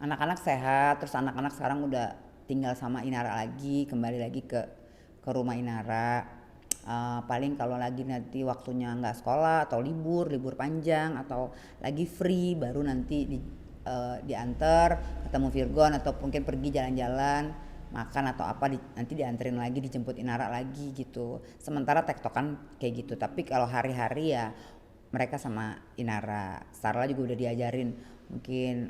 Anak-anak sehat, terus anak-anak sekarang udah tinggal sama Inara lagi, kembali lagi ke rumah Inara. Paling kalau lagi nanti waktunya nggak sekolah atau libur panjang atau lagi free, baru nanti diantar ketemu Virgon atau mungkin pergi jalan-jalan makan atau apa nanti dianterin lagi dijemput Inara lagi gitu. Sementara tektokan kayak gitu. Tapi kalau hari-hari ya mereka sama Inara. Sarla juga udah diajarin mungkin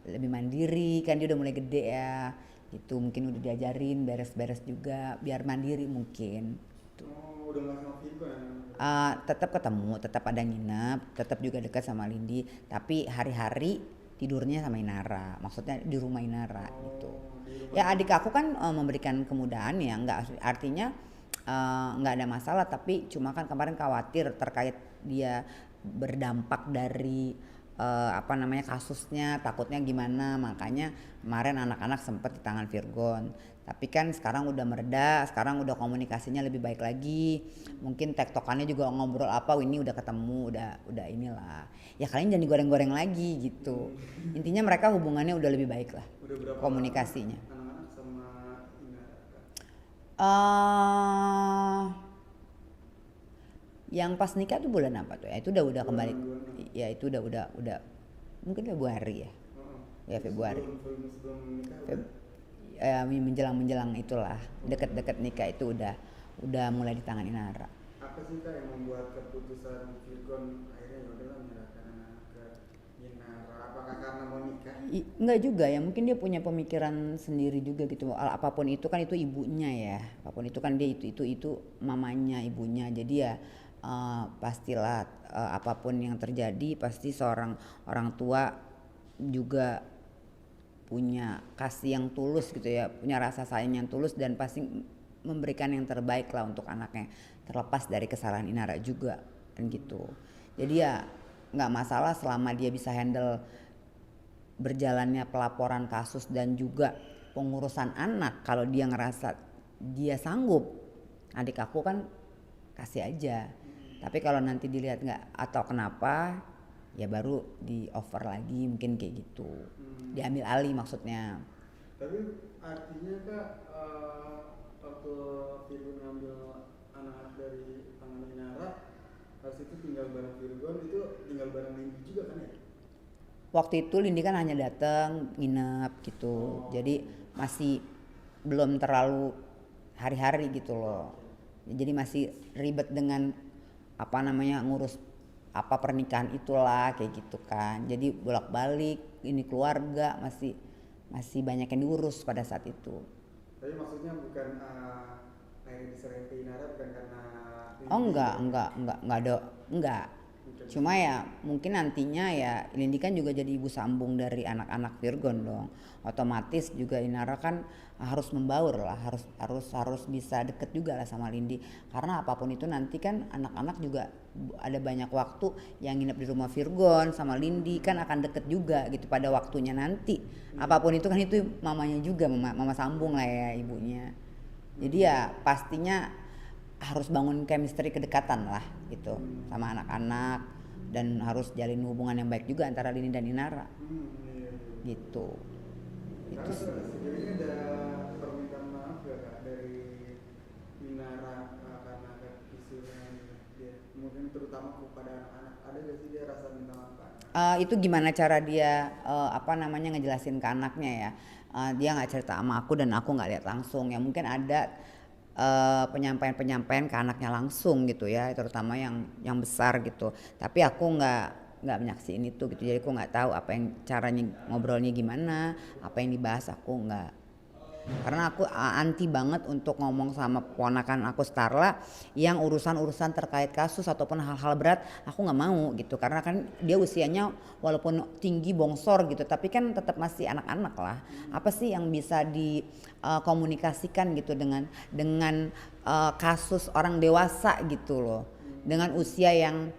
lebih mandiri kan dia udah mulai gede ya gitu, mungkin udah diajarin beres-beres juga biar mandiri mungkin. Oh, udah nggak sama Virgo ya? Tetap ketemu, tetap ada nginep, tetap juga dekat sama Lindi, tapi hari-hari tidurnya sama Inara, maksudnya di rumah Inara gitu. Oh, di rumah Ya ini. adik aku kan memberikan kemudahan ya, nggak artinya nggak ada masalah, tapi cuma kan kemarin khawatir terkait dia berdampak dari apa namanya kasusnya, takutnya gimana, makanya kemarin anak-anak sempet di tangan Virgon. Tapi kan sekarang udah mereda, sekarang udah komunikasinya lebih baik lagi. Mungkin tektokannya juga ngobrol apa, ini udah ketemu, udah inilah. Ya kalian jangan digoreng-goreng lagi gitu. Intinya mereka hubungannya udah lebih baik lah Udah berapa lama komunikasinya. anak-anak sama Inara, Kak? eh yang pas nikah tuh bulan apa tuh? Ya itu udah kembali. 26. Ya itu udah mungkin Februari ya. Heeh. Ya Jadi Februari. sebelum nikah udah. Feb, menjelang itulah deket-deket nikah itu udah mulai di tangan Inara. Apa sih Kak yang membuat keputusan Virgon akhirnya ya udahlah menyerahkan anak ke Inara? Apakah karena mau nikah? Enggak juga ya, mungkin dia punya pemikiran sendiri juga gitu. Apapun itu kan itu ibunya ya, apapun itu kan dia itu mamanya ibunya. Jadi ya pastilah apapun yang terjadi pasti seorang orang tua juga punya kasih yang tulus gitu ya, punya rasa sayang yang tulus dan pasti memberikan yang terbaik lah untuk anaknya, terlepas dari kesalahan Inara juga kan gitu. Jadi ya nggak masalah selama dia bisa handle berjalannya pelaporan kasus dan juga pengurusan anak. Kalau dia ngerasa dia sanggup, adik aku kan kasih aja. Tapi kalau nanti dilihat nggak atau kenapa, ya baru di offer lagi mungkin kayak gitu, Hmm. diambil alih maksudnya. Tapi artinya Kak, waktu Virgon ngambil anak-anak dari tangan Inara, pas itu tinggal bareng Virgon itu tinggal bareng Lindi juga kan ya? Waktu itu Lindi kan hanya datang nginep gitu, Oh, jadi masih belum terlalu hari-hari gitu oke. loh. Jadi masih ribet dengan apa namanya ngurus apa pernikahan itulah kayak gitu kan. Jadi bolak-balik ini keluarga masih masih banyak yang diurus pada saat itu. Tapi maksudnya bukan akhirnya diserahin ke Inara bukan karena Oh Lindi ya? enggak ada, enggak. Bukan Cuma karena. ya mungkin nantinya ya Lindi kan juga jadi ibu sambung dari anak-anak Virgon dong. Otomatis juga Inara kan harus membaur lah, harus bisa deket juga lah sama Lindi. Karena apapun itu nanti kan anak-anak juga ada banyak waktu yang nginep di rumah Virgon sama Lindi kan akan deket juga gitu pada waktunya nanti. Iya. Apapun itu kan itu mamanya juga, mama sambung lah ya ibunya. Jadi Hmm. ya pastinya harus bangun chemistry kedekatan lah gitu Hmm. sama anak-anak dan harus jalin hubungan yang baik juga antara Lini dan Inara Iya, iya. gitu. Itu Karena sih. sejauh ini ada permintaan maaf gak Kak dari Minara, karena ada isunya dia mungkin terutama kepada anak-anak, ada gak sih dia rasa minta maaf ke anak? Itu gimana cara dia apa namanya ngejelasin ke anaknya ya. Dia nggak cerita sama aku dan aku nggak lihat langsung ya, mungkin ada penyampaian-penyampaian ke anaknya langsung gitu ya, terutama yang besar gitu. Tapi aku nggak menyaksikan itu gitu, jadi aku nggak tahu apa yang caranya ngobrolnya gimana, apa yang dibahas aku nggak. Karena aku anti banget untuk ngomong sama ponakan aku Starla yang urusan-urusan terkait kasus ataupun hal-hal berat, aku nggak mau gitu. Karena kan dia usianya walaupun tinggi bongsor gitu, tapi kan tetap masih anak-anak lah. Apa sih yang bisa dikomunikasikan gitu dengan kasus orang dewasa gitu loh. Dengan usia yang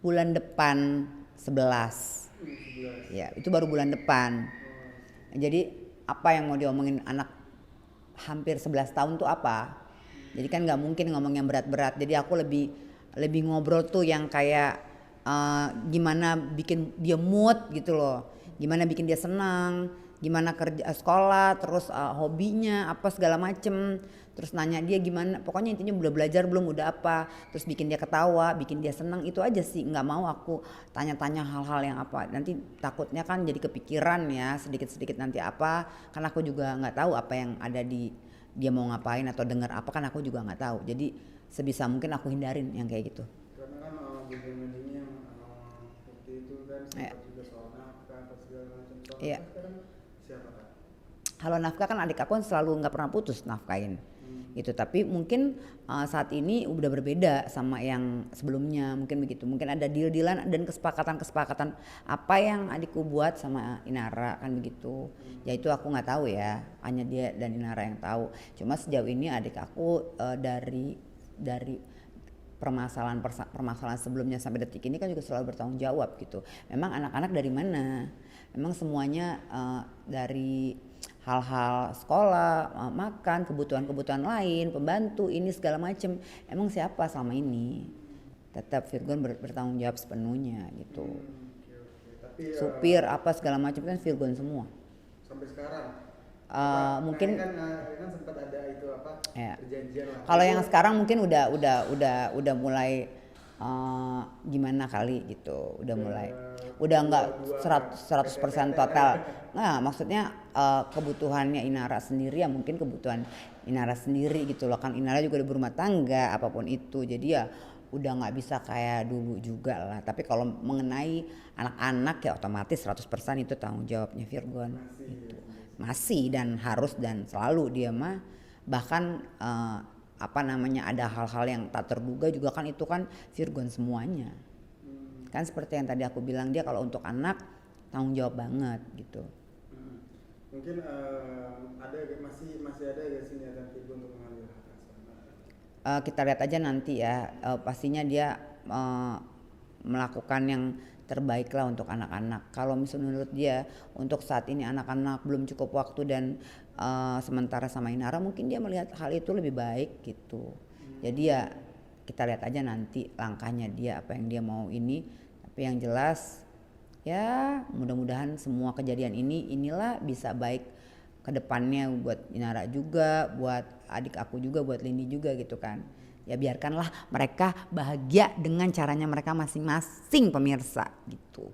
bulan depan 11. 11. Ya, itu baru bulan depan. Jadi apa yang mau diomongin anak hampir 11 tahun tuh apa? Jadi kan nggak mungkin ngomong yang berat-berat. Jadi aku lebih lebih ngobrol tuh yang kayak gimana bikin dia mood gitu loh. gimana bikin dia senang, gimana kerja sekolah, terus hobinya apa segala macem, terus nanya dia gimana, pokoknya intinya udah belajar belum, udah apa, terus bikin dia ketawa, bikin dia senang, itu aja sih. Nggak mau aku tanya-tanya hal-hal yang apa, nanti takutnya kan jadi kepikiran ya sedikit-sedikit nanti apa, karena aku juga nggak tahu apa yang ada di dia mau ngapain atau dengar apa, kan aku juga nggak tahu. Jadi sebisa mungkin aku hindarin yang kayak gitu. Karena kan hubungan ini yang waktu itu kan Ya. sempat juga soal nafkah atau segala macam. Soal Iya. nafkah sekarang siapa kak? Kalau nafkah kan adik aku kan selalu nggak pernah putus nafkahin gitu, tapi mungkin saat ini udah berbeda sama yang sebelumnya, mungkin begitu, mungkin ada deal-dealan dan kesepakatan apa yang adikku buat sama Inara kan begitu. Ya itu aku nggak tahu ya, hanya dia dan Inara yang tahu. Cuma sejauh ini adik aku dari permasalahan sebelumnya sampai detik ini kan juga selalu bertanggung jawab gitu. Memang anak-anak dari mana? Memang semuanya dari hal-hal sekolah, makan, kebutuhan-kebutuhan lain, pembantu ini segala macem. Emang siapa selama ini? Tetap Virgon bertanggung jawab sepenuhnya gitu. Oke. Tapi Supir apa segala macam kan Virgon semua. sampai sekarang Mungkin kan sempat ada itu apa ya. perjanjian lah. Kalau yang sekarang mungkin udah mulai gimana kali gitu, udah nggak 100% total. Nah maksudnya kebutuhannya Inara sendiri ya mungkin kebutuhan Inara sendiri gitu loh, kan Inara juga udah berumah tangga apapun itu, jadi ya udah nggak bisa kayak dulu juga lah. Tapi kalau mengenai anak-anak ya otomatis 100% itu tanggung jawabnya Virgon gitu. Masih dan harus dan selalu dia mah, bahkan ada hal-hal yang tak terduga juga kan itu kan Virgon semuanya. Kan seperti yang tadi aku bilang, dia kalau untuk anak tanggung jawab banget gitu. Mungkin masih ada gak sih niatan Virgon untuk mengambil hak asuh? Kita lihat aja nanti ya, pastinya dia melakukan yang terbaik lah untuk anak-anak. Kalau misalnya menurut dia untuk saat ini anak-anak belum cukup waktu dan sementara sama Inara, mungkin dia melihat hal itu lebih baik gitu. Jadi ya kita lihat aja nanti langkahnya dia apa yang dia mau ini. Tapi yang jelas ya mudah-mudahan semua kejadian inilah bisa baik ke depannya buat Inara juga, buat adik aku juga, buat Lindi juga gitu kan. Ya biarkanlah mereka bahagia dengan caranya mereka masing-masing pemirsa gitu.